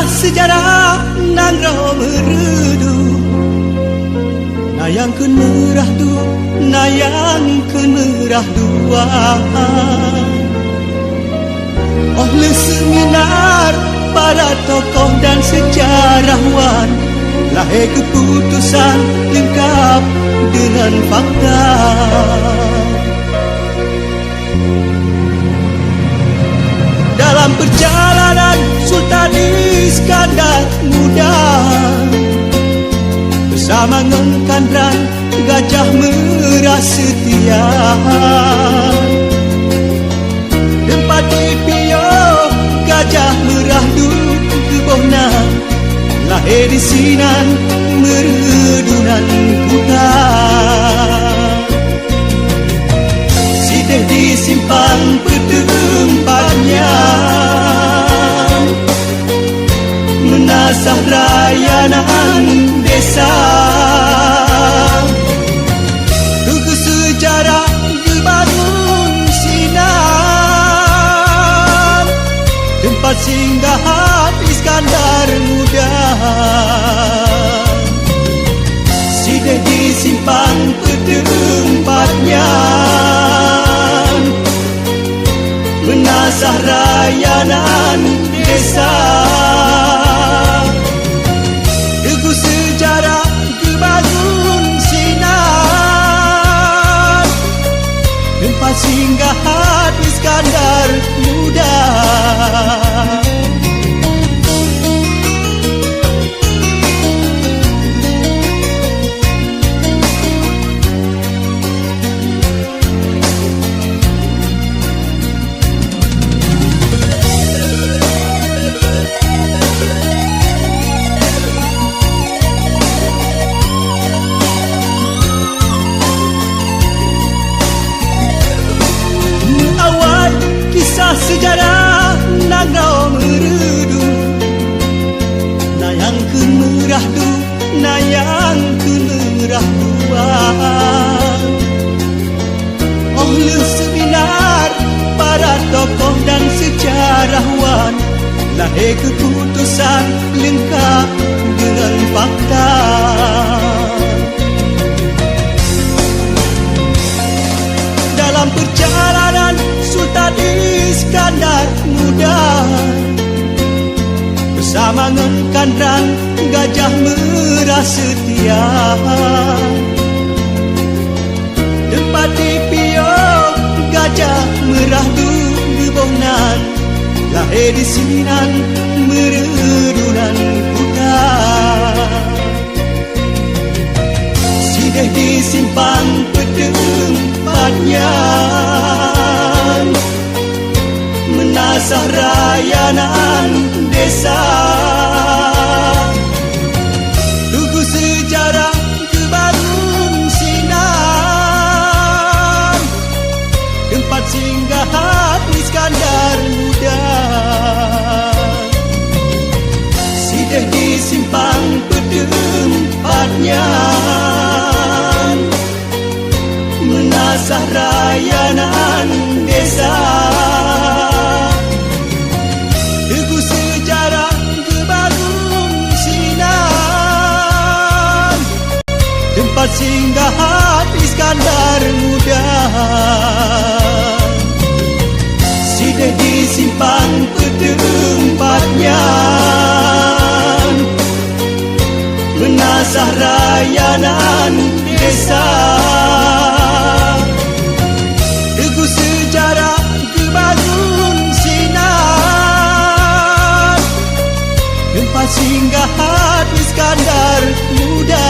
sejarah nang roh meredu, nayangkeun merah du, nayangkeun merah dua. Oleh seminar para tokoh dan sejarawan, lahir keputusan lengkap dengan fakta. Dalam perjalanan Sultan Iskandar Muda, bersama Ngengkandran Gajah Merah setia, tempat dipio Gajah Merah du kebona, lahir di sinan meredunan kuta. Sideh di simpang petempatnya, menasah rayanan desa. Tugu sejarah dibangun sinar, tempat singgahan Iskandar Muda. Sideh di simpang petempatnya, menasah rayanan desa. Tugu sejarah dibangun sinar, tempat singgahan Iskandar Muda. Sejarah nang roh meredu, nayangkeun merah du, nayangkeun merah dua. Oleh seminar para tokoh dan sejarawan, lahir keputusan lengkap dengan fakta. Dalam perjalanan Sultan Iskandar Muda, bersama Ngengkandran Gajah Merah setia, tempat dipio Gajah Merah du gebonan, lahir di sinan meredunan kuta. Sideh di simpang petempatnya, menasah rayanan desa. Tugu sejarah dibangun sinar, tempat singgahan Iskandar Muda. Sideh di simpang petempatnya, menasah rayanan desa. Tugu sejarah dibangun sinar, tempat singgahan Iskandar Muda. Sideh di simpang petempatnya, menasah rayanan desa. Tugu sejarah dibangun sinar, tempat singgahan Iskandar Muda.